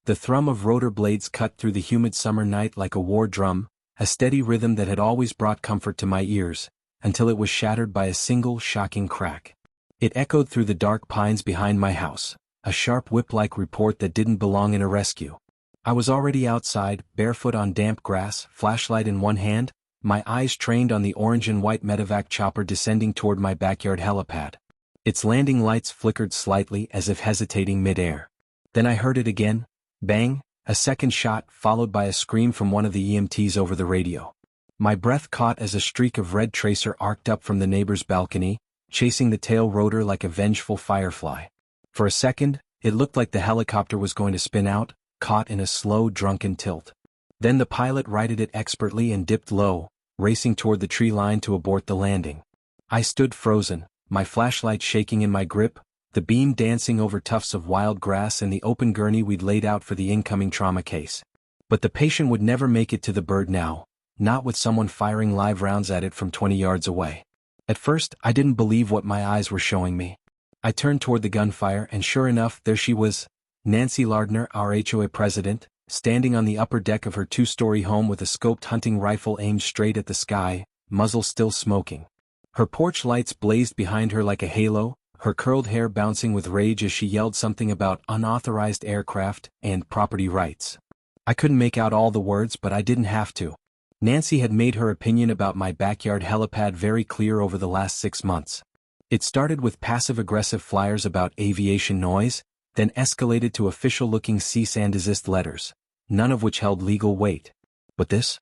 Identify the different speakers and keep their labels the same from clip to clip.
Speaker 1: The thrum of rotor blades cut through the humid summer night like a war drum, a steady rhythm that had always brought comfort to my ears, until it was shattered by a single shocking crack. It echoed through the dark pines behind my house, a sharp whip-like report that didn't belong in a rescue. I was already outside, barefoot on damp grass, flashlight in one hand, my eyes trained on the orange and white medevac chopper descending toward my backyard helipad. Its landing lights flickered slightly as if hesitating mid-air. Then I heard it again. Bang, a second shot followed by a scream from one of the EMTs over the radio. My breath caught as a streak of red tracer arced up from the neighbor's balcony, chasing the tail rotor like a vengeful firefly. For a second, it looked like the helicopter was going to spin out, caught in a slow, drunken tilt. Then the pilot righted it expertly and dipped low, racing toward the tree line to abort the landing. I stood frozen, my flashlight shaking in my grip, the beam dancing over tufts of wild grass and the open gurney we'd laid out for the incoming trauma case. But the patient would never make it to the bird now, not with someone firing live rounds at it from 20 yards away. At first, I didn't believe what my eyes were showing me. I turned toward the gunfire and sure enough, there she was, Nancy Lardner, our HOA president, standing on the upper deck of her two-story home with a scoped hunting rifle aimed straight at the sky, muzzle still smoking. Her porch lights blazed behind her like a halo, her curled hair bouncing with rage as she yelled something about unauthorized aircraft and property rights. I couldn't make out all the words, but I didn't have to. Nancy had made her opinion about my backyard helipad very clear over the last 6 months. It started with passive-aggressive flyers about aviation noise, then escalated to official-looking cease and desist letters, none of which held legal weight. But this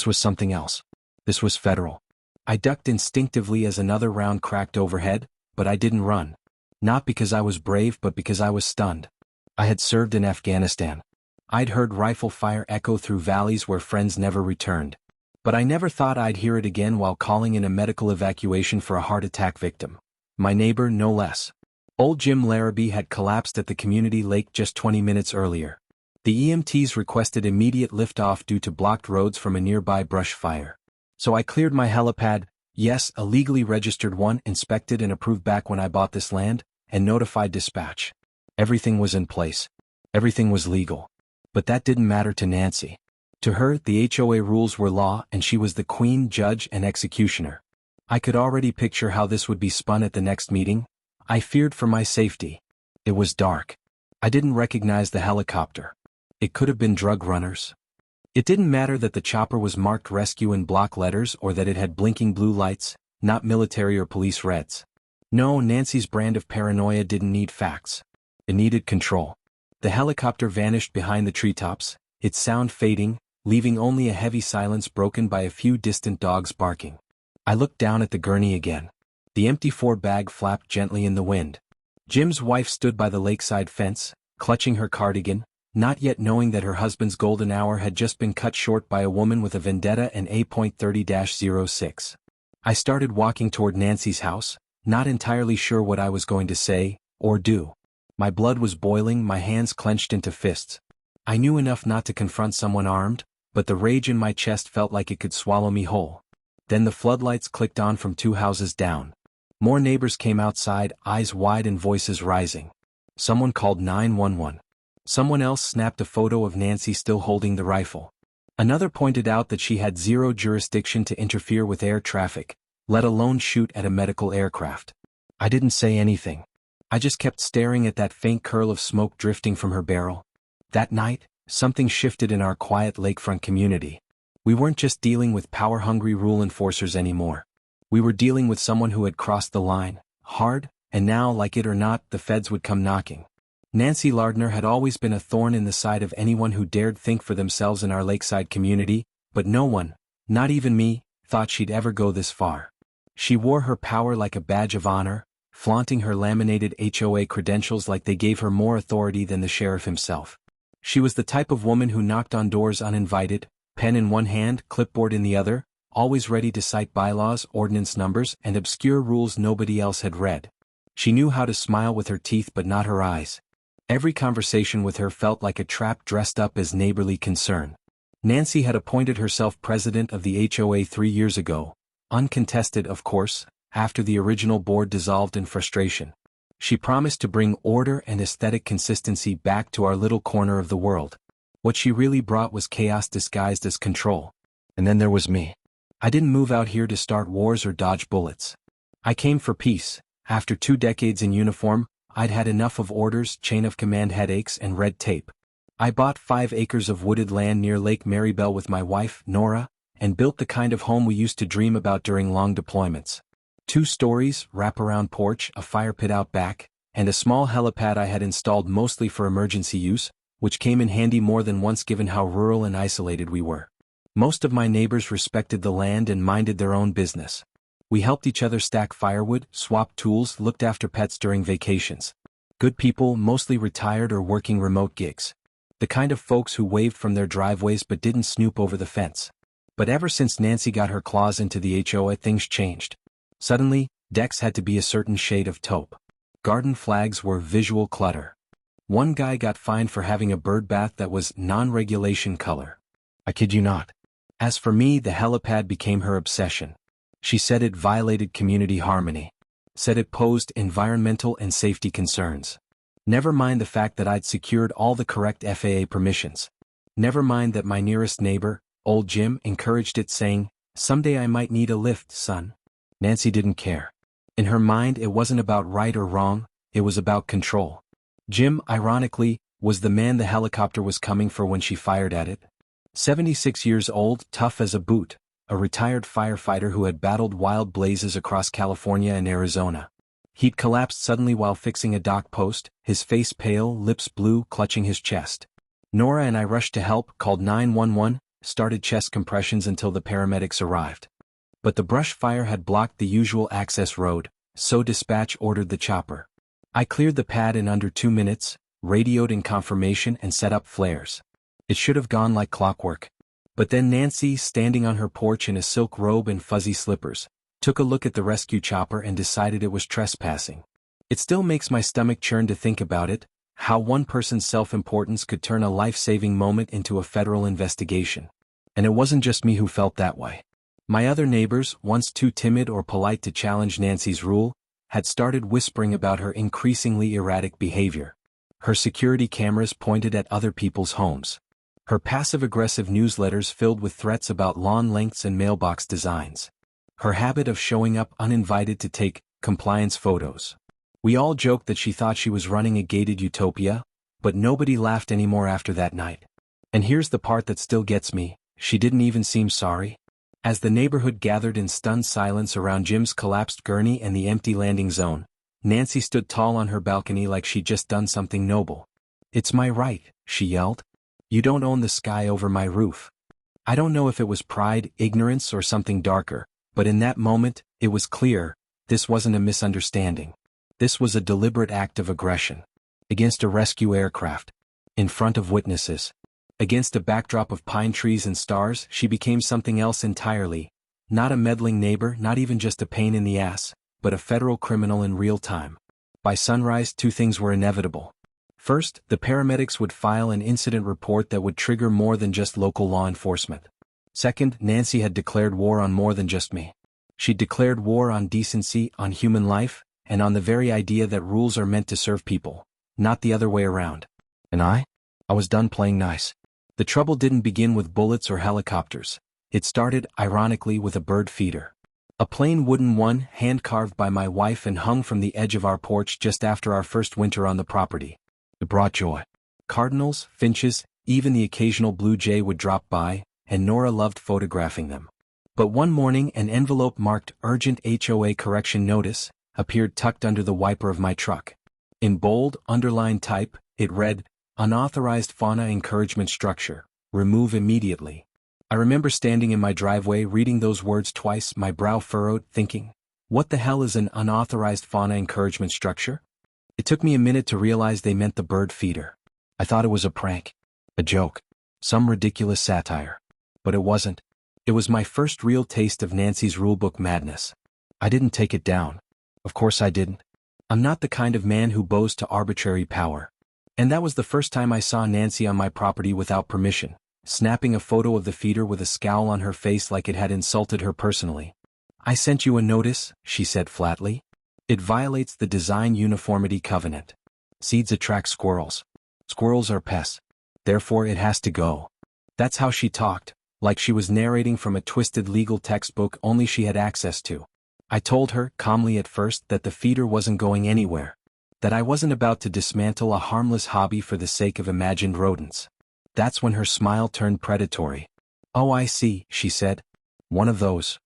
Speaker 1: was something else. This was federal. I ducked instinctively as another round cracked overhead, but I didn't run. Not because I was brave, but because I was stunned. I had served in Afghanistan. I'd heard rifle fire echo through valleys where friends never returned. But I never thought I'd hear it again while calling in a medical evacuation for a heart attack victim. My neighbor, no less. Old Jim Larrabee had collapsed at the community lake just 20 minutes earlier. The EMTs requested immediate liftoff due to blocked roads from a nearby brush fire. So I cleared my helipad, yes, a legally registered one, inspected and approved back when I bought this land, and notified dispatch. Everything was in place. Everything was legal. But that didn't matter to Nancy. To her, the HOA rules were law and she was the queen, judge, and executioner. I could already picture how this would be spun at the next meeting. I feared for my safety. It was dark. I didn't recognize the helicopter. It could have been drug runners. It didn't matter that the chopper was marked rescue in block letters or that it had blinking blue lights, not military or police reds. No, Nancy's brand of paranoia didn't need facts. It needed control. The helicopter vanished behind the treetops, its sound fading, leaving only a heavy silence broken by a few distant dogs barking. I looked down at the gurney again. The empty 4-bag flapped gently in the wind. Jim's wife stood by the lakeside fence, clutching her cardigan, not yet knowing that her husband's golden hour had just been cut short by a woman with a vendetta and A.30-06. I started walking toward Nancy's house, not entirely sure what I was going to say or do. My blood was boiling, my hands clenched into fists. I knew enough not to confront someone armed, but the rage in my chest felt like it could swallow me whole. Then the floodlights clicked on from 2 houses down. More neighbors came outside, eyes wide and voices rising. Someone called 911. Someone else snapped a photo of Nancy still holding the rifle. Another pointed out that she had zero jurisdiction to interfere with air traffic, let alone shoot at a medical aircraft. I didn't say anything. I just kept staring at that faint curl of smoke drifting from her barrel. That night, something shifted in our quiet lakefront community. We weren't just dealing with power-hungry rule enforcers anymore. We were dealing with someone who had crossed the line, hard, and now, like it or not, the feds would come knocking. Nancy Lardner had always been a thorn in the side of anyone who dared think for themselves in our lakeside community, but no one, not even me, thought she'd ever go this far. She wore her power like a badge of honor, flaunting her laminated HOA credentials like they gave her more authority than the sheriff himself. She was the type of woman who knocked on doors uninvited, pen in one hand, clipboard in the other, always ready to cite bylaws, ordinance numbers, and obscure rules nobody else had read. She knew how to smile with her teeth but not her eyes. Every conversation with her felt like a trap dressed up as neighborly concern. Nancy had appointed herself president of the HOA 3 years ago, uncontested of course, after the original board dissolved in frustration. She promised to bring order and aesthetic consistency back to our little corner of the world. What she really brought was chaos disguised as control. And then there was me. I didn't move out here to start wars or dodge bullets. I came for peace. After 2 decades in uniform, I'd had enough of orders, chain of command headaches, and red tape. I bought 5 acres of wooded land near Lake Marybelle with my wife, Nora, and built the kind of home we used to dream about during long deployments. 2 stories, wraparound porch, a fire pit out back, and a small helipad I had installed mostly for emergency use, which came in handy more than once given how rural and isolated we were. Most of my neighbors respected the land and minded their own business. We helped each other stack firewood, swapped tools, looked after pets during vacations. Good people, mostly retired or working remote gigs. The kind of folks who waved from their driveways but didn't snoop over the fence. But ever since Nancy got her claws into the HOA, things changed. Suddenly, decks had to be a certain shade of taupe. Garden flags were visual clutter. One guy got fined for having a bird bath that was non-regulation color. I kid you not. As for me, the helipad became her obsession. She said it violated community harmony. Said it posed environmental and safety concerns. Never mind the fact that I'd secured all the correct FAA permissions. Never mind that my nearest neighbor, old Jim, encouraged it, saying, "Someday I might need a lift, son." Nancy didn't care. In her mind, it wasn't about right or wrong, it was about control. Jim, ironically, was the man the helicopter was coming for when she fired at it. 76 years old, tough as a boot, a retired firefighter who had battled wild blazes across California and Arizona. He'd collapsed suddenly while fixing a dock post, his face pale, lips blue, clutching his chest. Nora and I rushed to help, called 911, started chest compressions until the paramedics arrived. But the brush fire had blocked the usual access road, so dispatch ordered the chopper. I cleared the pad in under 2 minutes, radioed in confirmation and set up flares. It should have gone like clockwork. But then Nancy, standing on her porch in a silk robe and fuzzy slippers, took a look at the rescue chopper and decided it was trespassing. It still makes my stomach churn to think about it, how one person's self-importance could turn a life-saving moment into a federal investigation. And it wasn't just me who felt that way. My other neighbors, once too timid or polite to challenge Nancy's rule, had started whispering about her increasingly erratic behavior. Her security cameras pointed at other people's homes. Her passive-aggressive newsletters filled with threats about lawn lengths and mailbox designs. Her habit of showing up uninvited to take compliance photos. We all joked that she thought she was running a gated utopia, but nobody laughed anymore after that night. And here's the part that still gets me, she didn't even seem sorry. As the neighborhood gathered in stunned silence around Jim's collapsed gurney and the empty landing zone, Nancy stood tall on her balcony like she'd just done something noble. "It's my right," she yelled. "You don't own the sky over my roof." I don't know if it was pride, ignorance, or something darker, but in that moment, it was clear, this wasn't a misunderstanding. This was a deliberate act of aggression. Against a rescue aircraft. In front of witnesses. Against a backdrop of pine trees and stars, she became something else entirely. Not a meddling neighbor, not even just a pain in the ass, but a federal criminal in real time. By sunrise, 2 things were inevitable. First, the paramedics would file an incident report that would trigger more than just local law enforcement. Second, Nancy had declared war on more than just me. She'd declared war on decency, on human life, and on the very idea that rules are meant to serve people, not the other way around. And I was done playing nice. The trouble didn't begin with bullets or helicopters. It started, ironically, with a bird feeder. A plain wooden one, hand-carved by my wife and hung from the edge of our porch just after our first winter on the property. It brought joy. Cardinals, finches, even the occasional blue jay would drop by, and Nora loved photographing them. But one morning an envelope marked Urgent HOA Correction Notice appeared tucked under the wiper of my truck. In bold, underlined type, it read, "Unauthorized fauna encouragement structure. Remove immediately." I remember standing in my driveway reading those words twice, my brow furrowed, thinking, what the hell is an unauthorized fauna encouragement structure? It took me a minute to realize they meant the bird feeder. I thought it was a prank. A joke. Some ridiculous satire. But it wasn't. It was my first real taste of Nancy's rulebook madness. I didn't take it down. Of course I didn't. I'm not the kind of man who bows to arbitrary power. And that was the first time I saw Nancy on my property without permission, snapping a photo of the feeder with a scowl on her face like it had insulted her personally. "I sent you a notice," she said flatly. It violates the design uniformity covenant. Seeds attract squirrels. Squirrels are pests. Therefore it has to go. That's how she talked, like she was narrating from a twisted legal textbook only she had access to. I told her, calmly at first, that the feeder wasn't going anywhere. That I wasn't about to dismantle a harmless hobby for the sake of imagined rodents. That's when her smile turned predatory. "Oh, I see," she said. "One of those."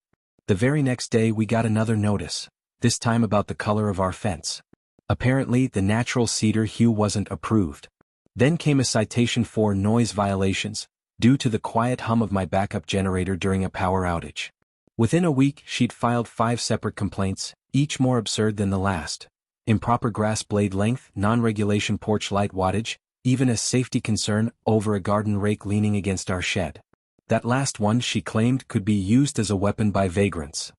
Speaker 1: The very next day we got another notice, this time about the color of our fence. Apparently the natural cedar hue wasn't approved. Then came a citation for noise violations, due to the quiet hum of my backup generator during a power outage. Within a week she'd filed 5 separate complaints, each more absurd than the last. Improper grass blade length, non-regulation porch light wattage, even a safety concern over a garden rake leaning against our shed. That last one she claimed could be used as a weapon by vagrants.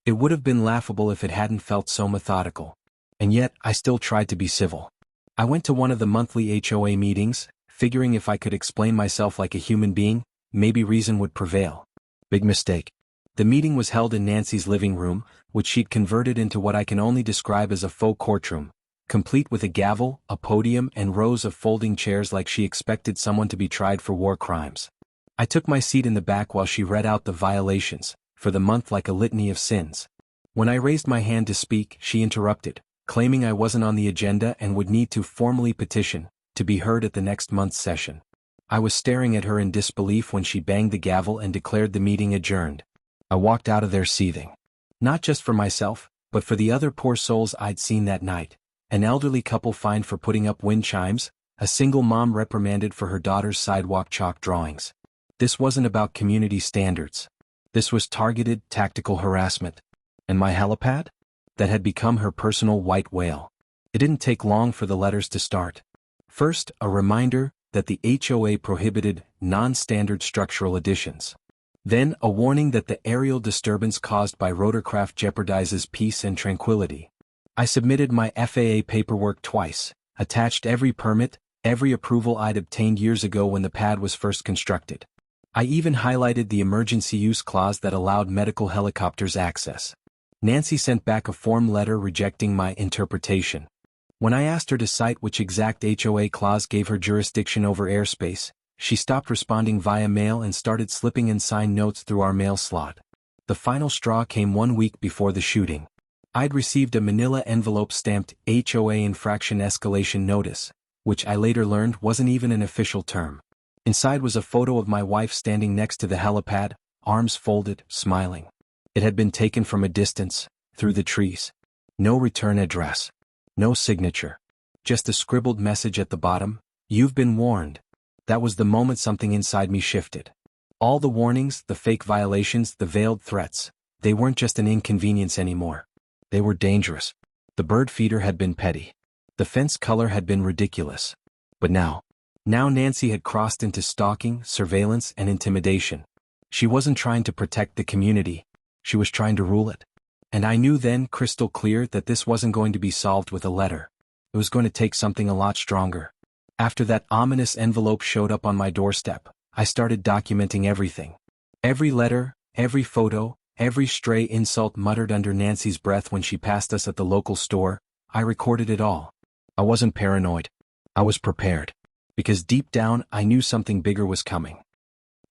Speaker 1: It would have been laughable if it hadn't felt so methodical. And yet, I still tried to be civil. I went to one of the monthly HOA meetings, figuring if I could explain myself like a human being, maybe reason would prevail. Big mistake. The meeting was held in Nancy's living room, which she'd converted into what I can only describe as a faux courtroom, complete with a gavel, a podium, and rows of folding chairs like she expected someone to be tried for war crimes. I took my seat in the back while she read out the violations, for the month like a litany of sins. When I raised my hand to speak, she interrupted, claiming I wasn't on the agenda and would need to formally petition to be heard at the next month's session. I was staring at her in disbelief when she banged the gavel and declared the meeting adjourned. I walked out of there seething. Not just for myself, but for the other poor souls I'd seen that night. An elderly couple fined for putting up wind chimes, a single mom reprimanded for her daughter's sidewalk chalk drawings. This wasn't about community standards. This was targeted, tactical harassment. And my helipad? That had become her personal white whale. It didn't take long for the letters to start. First, a reminder that the HOA prohibited non-standard structural additions. Then, a warning that the aerial disturbance caused by rotorcraft jeopardizes peace and tranquility. I submitted my FAA paperwork twice, attached every permit, every approval I'd obtained years ago when the pad was first constructed. I even highlighted the emergency use clause that allowed medical helicopters access. Nancy sent back a form letter rejecting my interpretation. When I asked her to cite which exact HOA clause gave her jurisdiction over airspace, she stopped responding via mail and started slipping in signed notes through our mail slot. The final straw came 1 week before the shooting. I'd received a manila envelope stamped HOA infraction escalation notice, which I later learned wasn't even an official term. Inside was a photo of my wife standing next to the helipad, arms folded, smiling. It had been taken from a distance, through the trees. No return address. No signature. Just a scribbled message at the bottom, "You've been warned." That was the moment something inside me shifted. All the warnings, the fake violations, the veiled threats, they weren't just an inconvenience anymore. They were dangerous. The bird feeder had been petty. The fence color had been ridiculous. But now Nancy had crossed into stalking, surveillance, and intimidation. She wasn't trying to protect the community. She was trying to rule it. And I knew then, crystal clear, that this wasn't going to be solved with a letter. It was going to take something a lot stronger. After that ominous envelope showed up on my doorstep, I started documenting everything. Every letter, every photo, every stray insult muttered under Nancy's breath when she passed us at the local store, I recorded it all. I wasn't paranoid. I was prepared. Because deep down, I knew something bigger was coming.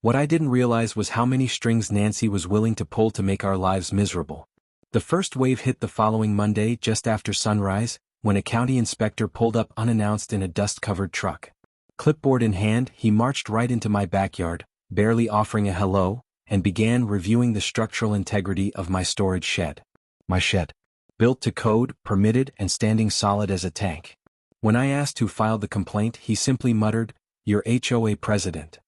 Speaker 1: What I didn't realize was how many strings Nancy was willing to pull to make our lives miserable. The first wave hit the following Monday just after sunrise, when a county inspector pulled up unannounced in a dust-covered truck. Clipboard in hand, he marched right into my backyard, barely offering a hello, and began reviewing the structural integrity of my storage shed. My shed. Built to code, permitted, and standing solid as a tank. When I asked who filed the complaint, he simply muttered, "Your HOA president."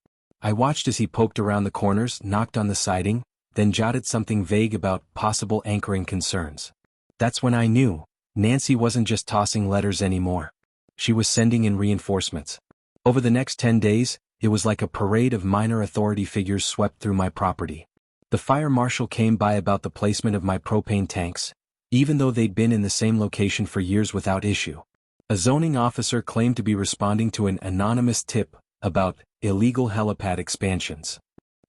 Speaker 1: I watched as he poked around the corners, knocked on the siding, then jotted something vague about possible anchoring concerns. That's when I knew Nancy wasn't just tossing letters anymore. She was sending in reinforcements. Over the next 10 days, it was like a parade of minor authority figures swept through my property. The fire marshal came by about the placement of my propane tanks, even though they'd been in the same location for years without issue. A zoning officer claimed to be responding to an anonymous tip about illegal helipad expansions.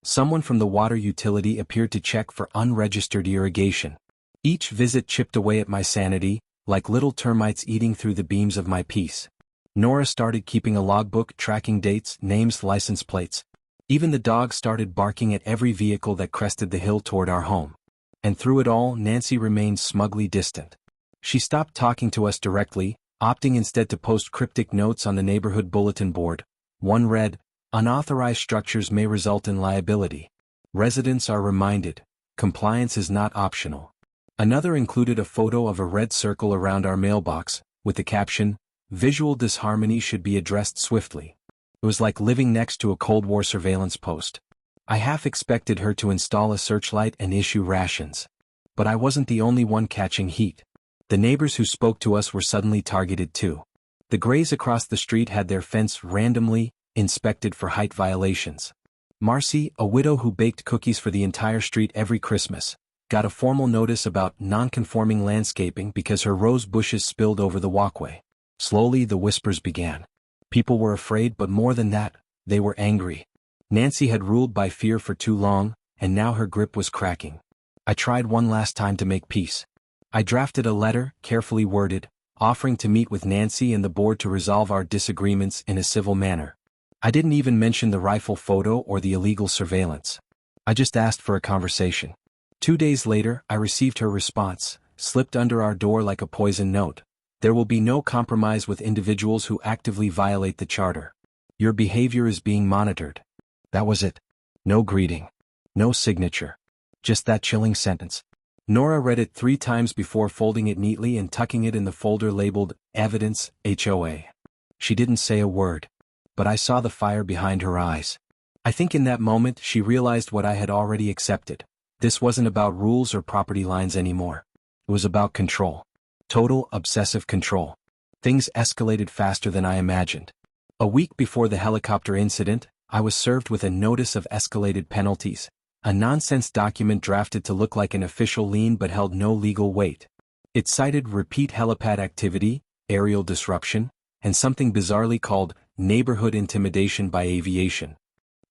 Speaker 1: Someone from the water utility appeared to check for unregistered irrigation. Each visit chipped away at my sanity, like little termites eating through the beams of my peace. Nora started keeping a logbook tracking dates, names, license plates. Even the dog started barking at every vehicle that crested the hill toward our home. And through it all, Nancy remained smugly distant. She stopped talking to us directly, opting instead to post cryptic notes on the neighborhood bulletin board. One read, "Unauthorized structures may result in liability. Residents are reminded, compliance is not optional." Another included a photo of a red circle around our mailbox, with the caption, "Visual disharmony should be addressed swiftly." It was like living next to a Cold War surveillance post. I half expected her to install a searchlight and issue rations. But I wasn't the only one catching heat. The neighbors who spoke to us were suddenly targeted too. The Grays across the street had their fence randomly inspected for height violations. Marcy, a widow who baked cookies for the entire street every Christmas, got a formal notice about non-conforming landscaping because her rose bushes spilled over the walkway. Slowly the whispers began. People were afraid, but more than that, they were angry. Nancy had ruled by fear for too long, and now her grip was cracking. I tried one last time to make peace. I drafted a letter, carefully worded, offering to meet with Nancy and the board to resolve our disagreements in a civil manner. I didn't even mention the rifle photo or the illegal surveillance. I just asked for a conversation. 2 days later, I received her response, slipped under our door like a poison note. "There will be no compromise with individuals who actively violate the charter. Your behavior is being monitored." That was it. No greeting. No signature. Just that chilling sentence. Nora read it 3 times before folding it neatly and tucking it in the folder labeled, "Evidence, HOA." She didn't say a word. But I saw the fire behind her eyes. I think in that moment she realized what I had already accepted. This wasn't about rules or property lines anymore. It was about control. Total, obsessive control. Things escalated faster than I imagined. A week before the helicopter incident, I was served with a notice of escalated penalties, a nonsense document drafted to look like an official lien but held no legal weight. It cited repeat helipad activity, aerial disruption, and something bizarrely called neighborhood intimidation by aviation.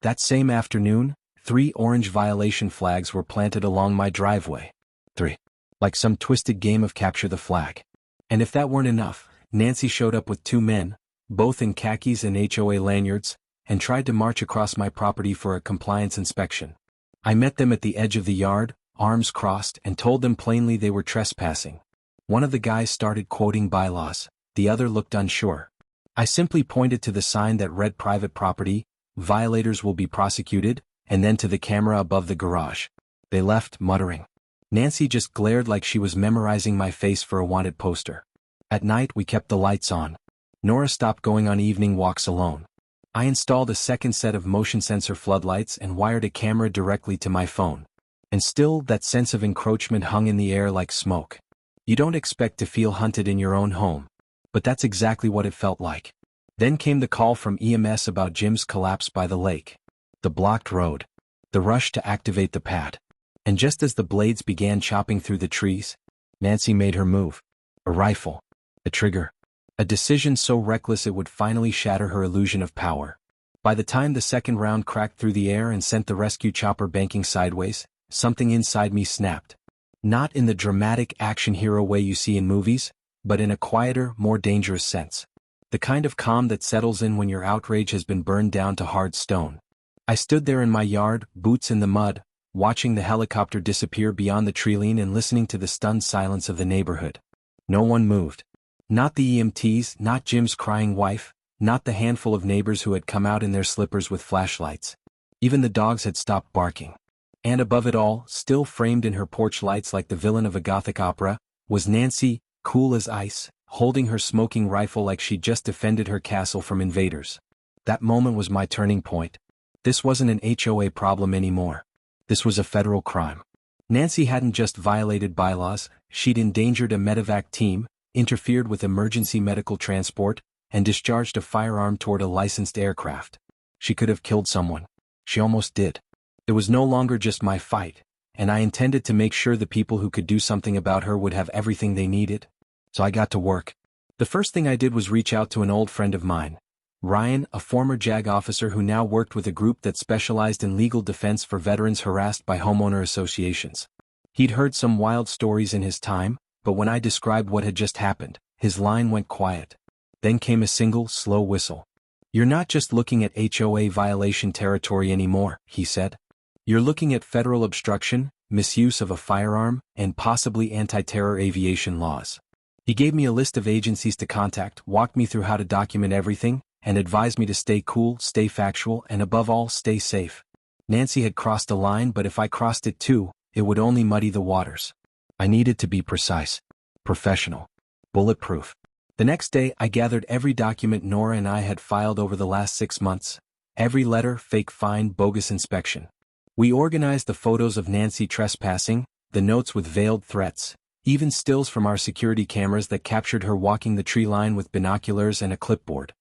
Speaker 1: That same afternoon, 3 orange violation flags were planted along my driveway. 3. Like some twisted game of capture the flag. And if that weren't enough, Nancy showed up with 2 men, both in khakis and HOA lanyards, and tried to march across my property for a compliance inspection. I met them at the edge of the yard, arms crossed, and told them plainly they were trespassing. One of the guys started quoting bylaws, the other looked unsure. I simply pointed to the sign that read "Private property, violators will be prosecuted," and then to the camera above the garage. They left, muttering. Nancy just glared like she was memorizing my face for a wanted poster. At night we kept the lights on. Nora stopped going on evening walks alone. I installed a second set of motion sensor floodlights and wired a camera directly to my phone. And still, that sense of encroachment hung in the air like smoke. You don't expect to feel hunted in your own home. But that's exactly what it felt like. Then came the call from EMS about Jim's collapse by the lake. The blocked road. The rush to activate the pad. And just as the blades began chopping through the trees, Nancy made her move. A rifle. A trigger. A decision so reckless it would finally shatter her illusion of power. By the time the second round cracked through the air and sent the rescue chopper banking sideways, something inside me snapped. Not in the dramatic action hero way you see in movies, but in a quieter, more dangerous sense. The kind of calm that settles in when your outrage has been burned down to hard stone. I stood there in my yard, boots in the mud, watching the helicopter disappear beyond the treeline and listening to the stunned silence of the neighborhood. No one moved. Not the EMTs, not Jim's crying wife, not the handful of neighbors who had come out in their slippers with flashlights. Even the dogs had stopped barking. And above it all, still framed in her porch lights like the villain of a Gothic opera, was Nancy, cool as ice, holding her smoking rifle like she'd just defended her castle from invaders. That moment was my turning point. This wasn't an HOA problem anymore. This was a federal crime. Nancy hadn't just violated bylaws, she'd endangered a medevac team, interfered with emergency medical transport, and discharged a firearm toward a licensed aircraft. She could have killed someone. She almost did. It was no longer just my fight, and I intended to make sure the people who could do something about her would have everything they needed. So I got to work. The first thing I did was reach out to an old friend of mine, Ryan, a former JAG officer who now worked with a group that specialized in legal defense for veterans harassed by homeowner associations. He'd heard some wild stories in his time, but when I described what had just happened, his line went quiet. Then came a single, slow whistle. "You're not just looking at HOA violation territory anymore," he said. "You're looking at federal obstruction, misuse of a firearm, and possibly anti-terror aviation laws." He gave me a list of agencies to contact, walked me through how to document everything, and advised me to stay cool, stay factual, and above all, stay safe. Nancy had crossed a line, but if I crossed it too, it would only muddy the waters. I needed to be precise, professional, bulletproof. The next day, I gathered every document Nora and I had filed over the last 6 months. Every letter, fake fine, bogus inspection. We organized the photos of Nancy trespassing, the notes with veiled threats, even stills from our security cameras that captured her walking the tree line with binoculars and a clipboard.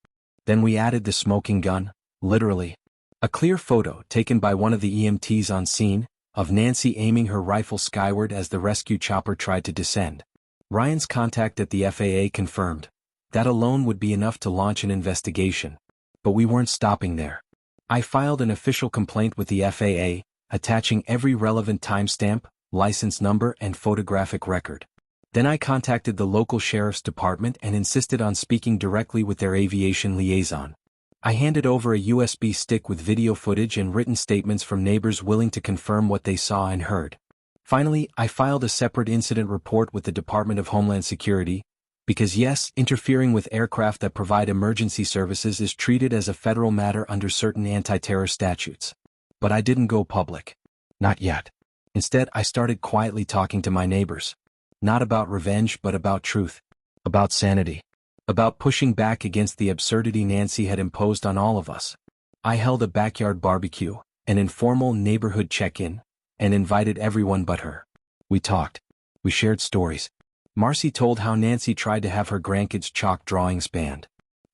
Speaker 1: Then we added the smoking gun, literally. A clear photo taken by one of the EMTs on scene, of Nancy aiming her rifle skyward as the rescue chopper tried to descend. Ryan's contact at the FAA confirmed. That alone would be enough to launch an investigation. But we weren't stopping there. I filed an official complaint with the FAA, attaching every relevant timestamp, license number, and photographic record. Then I contacted the local sheriff's department and insisted on speaking directly with their aviation liaison. I handed over a USB stick with video footage and written statements from neighbors willing to confirm what they saw and heard. Finally, I filed a separate incident report with the Department of Homeland Security, because yes, interfering with aircraft that provide emergency services is treated as a federal matter under certain anti-terror statutes. But I didn't go public. Not yet. Instead, I started quietly talking to my neighbors. Not about revenge, but about truth. About sanity. About pushing back against the absurdity Nancy had imposed on all of us. I held a backyard barbecue, an informal neighborhood check-in, and invited everyone but her. We talked. We shared stories. Marcy told how Nancy tried to have her grandkids' chalk drawings banned.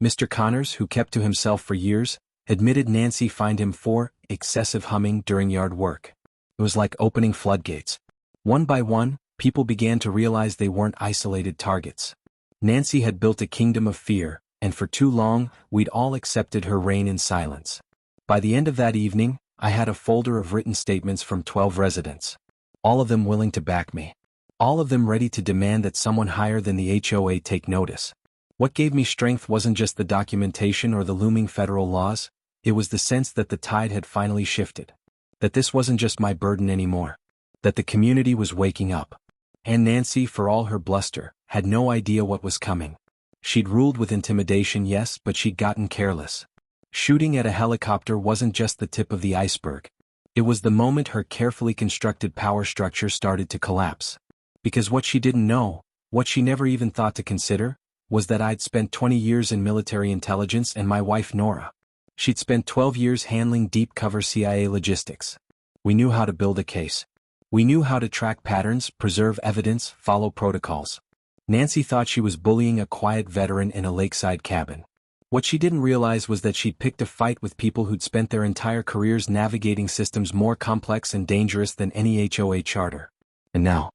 Speaker 1: Mr. Connors, who kept to himself for years, admitted Nancy fined him for excessive humming during yard work. It was like opening floodgates. One by one, people began to realize they weren't isolated targets. Nancy had built a kingdom of fear, and for too long, we'd all accepted her reign in silence. By the end of that evening, I had a folder of written statements from 12 residents. All of them willing to back me. All of them ready to demand that someone higher than the HOA take notice. What gave me strength wasn't just the documentation or the looming federal laws, it was the sense that the tide had finally shifted. That this wasn't just my burden anymore. That the community was waking up. And Nancy, for all her bluster, had no idea what was coming. She'd ruled with intimidation, yes, but she'd gotten careless. Shooting at a helicopter wasn't just the tip of the iceberg. It was the moment her carefully constructed power structure started to collapse. Because what she didn't know, what she never even thought to consider, was that I'd spent 20 years in military intelligence and my wife Nora. She'd spent 12 years handling deep-cover CIA logistics. We knew how to build a case. We knew how to track patterns, preserve evidence, follow protocols. Nancy thought she was bullying a quiet veteran in a lakeside cabin. What she didn't realize was that she'd picked a fight with people who'd spent their entire careers navigating systems more complex and dangerous than any HOA charter. And now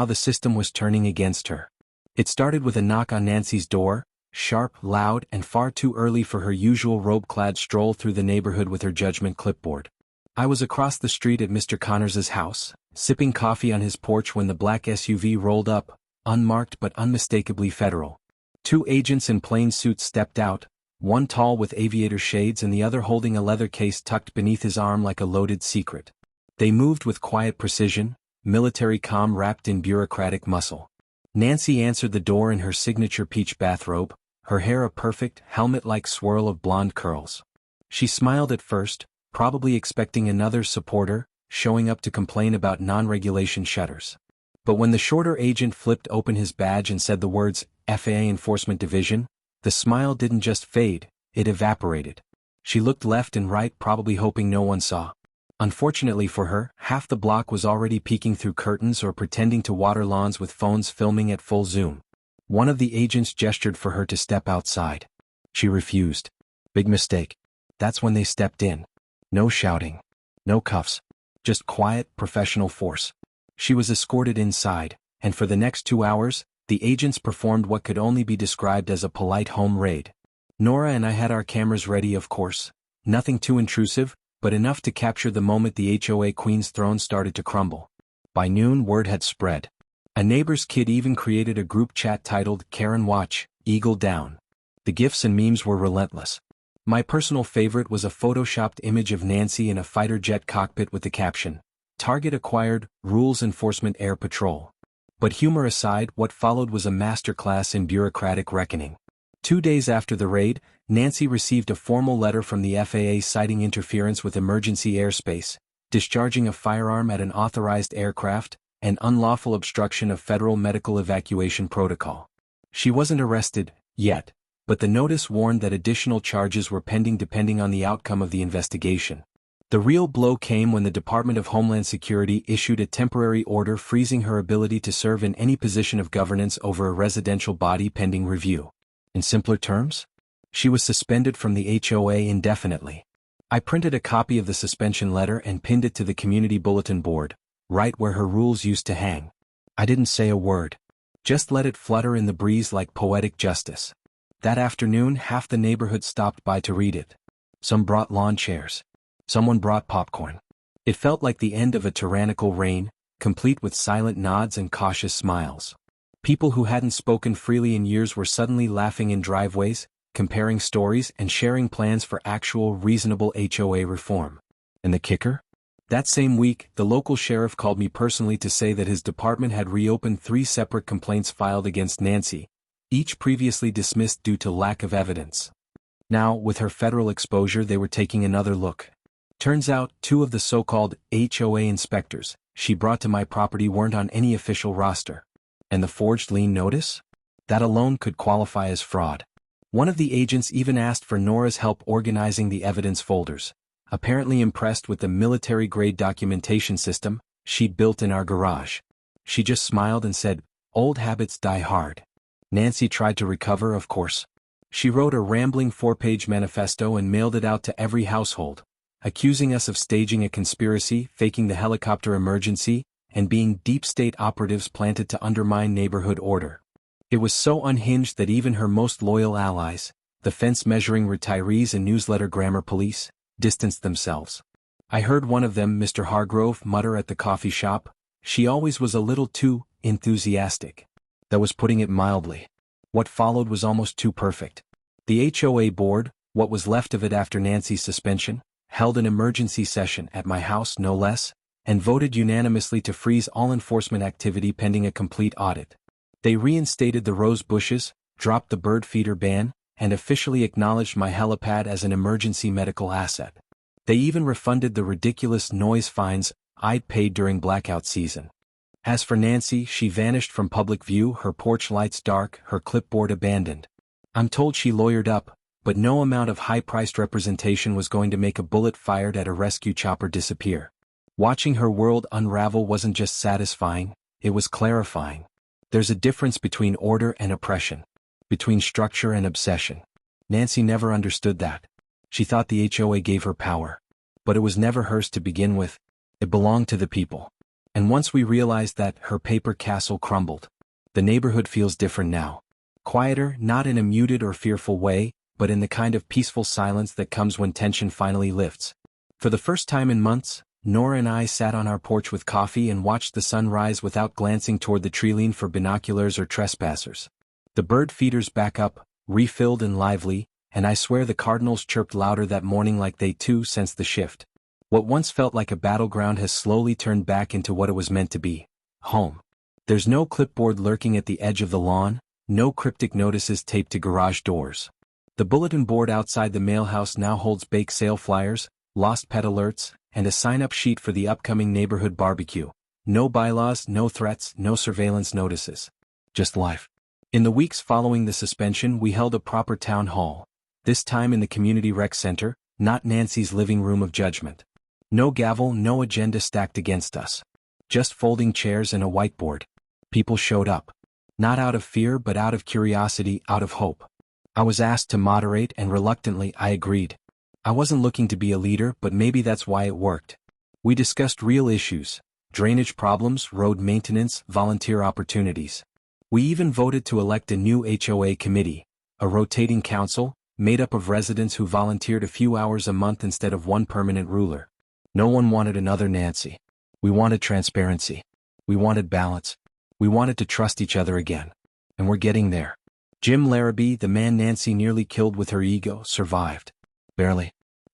Speaker 1: the system was turning against her. It started with a knock on Nancy's door, sharp, loud, and far too early for her usual robe-clad stroll through the neighborhood with her judgment clipboard. I was across the street at Mr. Connors's house, sipping coffee on his porch when the black SUV rolled up, unmarked but unmistakably federal. 2 agents in plain suits stepped out, one tall with aviator shades and the other holding a leather case tucked beneath his arm like a loaded secret. They moved with quiet precision, military calm wrapped in bureaucratic muscle. Nancy answered the door in her signature peach bathrobe, her hair a perfect, helmet-like swirl of blonde curls. She smiled at first, probably expecting another supporter, showing up to complain about non-regulation shutters. But when the shorter agent flipped open his badge and said the words, FAA Enforcement Division, the smile didn't just fade, it evaporated. She looked left and right, probably hoping no one saw. Unfortunately for her, half the block was already peeking through curtains or pretending to water lawns with phones filming at full zoom. One of the agents gestured for her to step outside. She refused. Big mistake. That's when they stepped in. No shouting. No cuffs. Just quiet, professional force. She was escorted inside, and for the next 2 hours, the agents performed what could only be described as a polite home raid. Nora and I had our cameras ready, of course. Nothing too intrusive, but enough to capture the moment the HOA Queen's throne started to crumble. By noon, word had spread. A neighbor's kid even created a group chat titled Karen Watch, Eagle Down. The gifs and memes were relentless. My personal favorite was a photoshopped image of Nancy in a fighter jet cockpit with the caption, "Target acquired, Rules Enforcement Air Patrol." But humor aside, what followed was a masterclass in bureaucratic reckoning. 2 days after the raid, Nancy received a formal letter from the FAA citing interference with emergency airspace, discharging a firearm at an authorized aircraft, and unlawful obstruction of federal medical evacuation protocol. She wasn't arrested, yet, but the notice warned that additional charges were pending depending on the outcome of the investigation. The real blow came when the Department of Homeland Security issued a temporary order freezing her ability to serve in any position of governance over a residential body pending review. In simpler terms, she was suspended from the HOA indefinitely. I printed a copy of the suspension letter and pinned it to the community bulletin board, right where her rules used to hang. I didn't say a word. Just let it flutter in the breeze like poetic justice. That afternoon, half the neighborhood stopped by to read it. Some brought lawn chairs. Someone brought popcorn. It felt like the end of a tyrannical reign, complete with silent nods and cautious smiles. People who hadn't spoken freely in years were suddenly laughing in driveways, comparing stories and sharing plans for actual reasonable HOA reform. And the kicker? That same week, the local sheriff called me personally to say that his department had reopened 3 separate complaints filed against Nancy, each previously dismissed due to lack of evidence. Now, with her federal exposure, they were taking another look. Turns out, 2 of the so-called HOA inspectors she brought to my property weren't on any official roster. And the forged lien notice? That alone could qualify as fraud. One of the agents even asked for Nora's help organizing the evidence folders, apparently impressed with the military-grade documentation system she'd built in our garage. She just smiled and said, "Old habits die hard." Nancy tried to recover, of course. She wrote a rambling 4-page manifesto and mailed it out to every household, accusing us of staging a conspiracy, faking the helicopter emergency, and being deep state operatives planted to undermine neighborhood order. It was so unhinged that even her most loyal allies, the fence-measuring retirees and newsletter grammar police, distanced themselves. I heard one of them, Mr. Hargrove, mutter at the coffee shop, "She always was a little too enthusiastic." That was putting it mildly. What followed was almost too perfect. The HOA board, what was left of it after Nancy's suspension, held an emergency session at my house no less, and voted unanimously to freeze all enforcement activity pending a complete audit. They reinstated the rose bushes, dropped the bird feeder ban, and officially acknowledged my helipad as an emergency medical asset. They even refunded the ridiculous noise fines I'd paid during blackout season. As for Nancy, she vanished from public view, her porch lights dark, her clipboard abandoned. I'm told she lawyered up, but no amount of high-priced representation was going to make a bullet fired at a rescue chopper disappear. Watching her world unravel wasn't just satisfying, it was clarifying. There's a difference between order and oppression, between structure and obsession. Nancy never understood that. She thought the HOA gave her power. But it was never hers to begin with. It belonged to the people. And once we realized that, her paper castle crumbled. The neighborhood feels different now. Quieter, not in a muted or fearful way, but in the kind of peaceful silence that comes when tension finally lifts. For the first time in months, Nora and I sat on our porch with coffee and watched the sun rise without glancing toward the treeline for binoculars or trespassers. The bird feeders back up, refilled and lively, and I swear the cardinals chirped louder that morning like they too sensed the shift. What once felt like a battleground has slowly turned back into what it was meant to be: home. There's no clipboard lurking at the edge of the lawn, no cryptic notices taped to garage doors. The bulletin board outside the mailhouse now holds bake sale flyers, lost pet alerts, and a sign-up sheet for the upcoming neighborhood barbecue. No bylaws, no threats, no surveillance notices. Just life. In the weeks following the suspension, we held a proper town hall. This time in the community rec center, not Nancy's living room of judgment. No gavel, no agenda stacked against us. Just folding chairs and a whiteboard. People showed up. Not out of fear but out of curiosity, out of hope. I was asked to moderate and reluctantly I agreed. I wasn't looking to be a leader, but maybe that's why it worked. We discussed real issues: drainage problems, road maintenance, volunteer opportunities. We even voted to elect a new HOA committee, a rotating council, made up of residents who volunteered a few hours a month instead of one permanent ruler. No one wanted another Nancy. We wanted transparency. We wanted balance. We wanted to trust each other again. And we're getting there. Jim Larrabee, the man Nancy nearly killed with her ego, survived. Barely.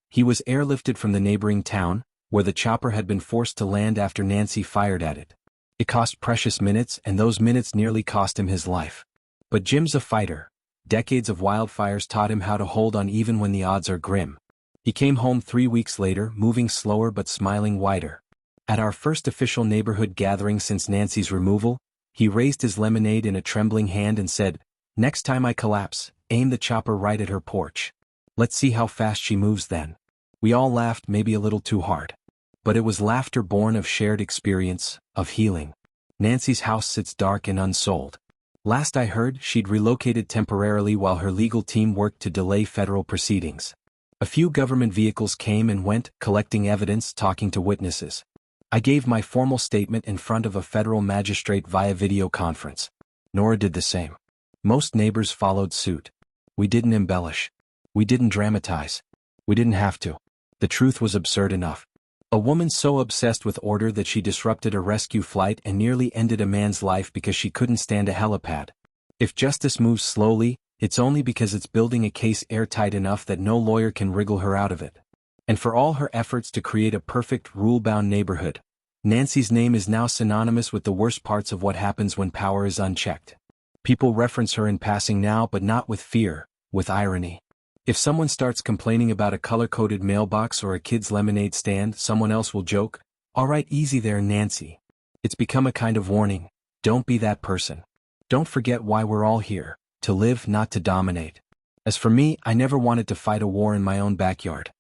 Speaker 1: He was airlifted from the neighboring town, where the chopper had been forced to land after Nancy fired at it. It cost precious minutes, and those minutes nearly cost him his life. But Jim's a fighter. Decades of wildfires taught him how to hold on even when the odds are grim. He came home 3 weeks later, moving slower but smiling wider. At our first official neighborhood gathering since Nancy's removal, he raised his lemonade in a trembling hand and said, "Next time I collapse, aim the chopper right at her porch. Let's see how fast she moves then." We all laughed, maybe a little too hard. But it was laughter born of shared experience, of healing. Nancy's house sits dark and unsold. Last I heard, she'd relocated temporarily while her legal team worked to delay federal proceedings. A few government vehicles came and went, collecting evidence, talking to witnesses. I gave my formal statement in front of a federal magistrate via video conference. Nora did the same. Most neighbors followed suit. We didn't embellish. We didn't dramatize. We didn't have to. The truth was absurd enough. A woman so obsessed with order that she disrupted a rescue flight and nearly ended a man's life because she couldn't stand a helipad. If justice moves slowly, it's only because it's building a case airtight enough that no lawyer can wriggle her out of it. And for all her efforts to create a perfect, rule-bound neighborhood, Nancy's name is now synonymous with the worst parts of what happens when power is unchecked. People reference her in passing now, but not with fear, with irony. If someone starts complaining about a color-coded mailbox or a kid's lemonade stand, someone else will joke, "All right, easy there, Nancy." It's become a kind of warning. Don't be that person. Don't forget why we're all here, to live, not to dominate. As for me, I never wanted to fight a war in my own backyard.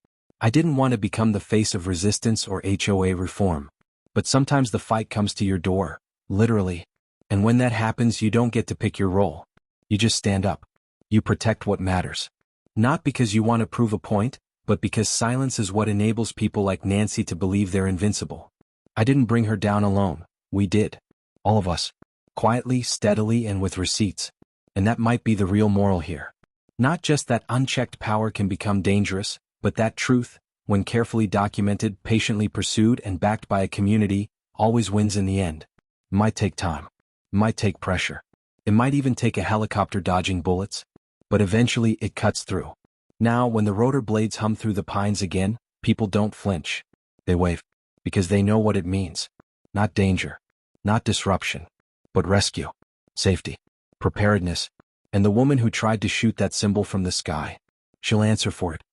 Speaker 1: I didn't want to become the face of resistance or HOA reform. But sometimes the fight comes to your door, literally. And when that happens, you don't get to pick your role. You just stand up. You protect what matters. Not because you want to prove a point, but because silence is what enables people like Nancy to believe they're invincible. I didn't bring her down alone. We did. All of us. Quietly, steadily, and with receipts. And that might be the real moral here. Not just that unchecked power can become dangerous, but that truth, when carefully documented, patiently pursued, and backed by a community, always wins in the end. Might take time. Might take pressure. It might even take a helicopter dodging bullets. But eventually it cuts through. Now, when the rotor blades hum through the pines again, people don't flinch. They wave. Because they know what it means. Not danger. Not disruption. But rescue. Safety. Preparedness. And the woman who tried to shoot that symbol from the sky, she'll answer for it.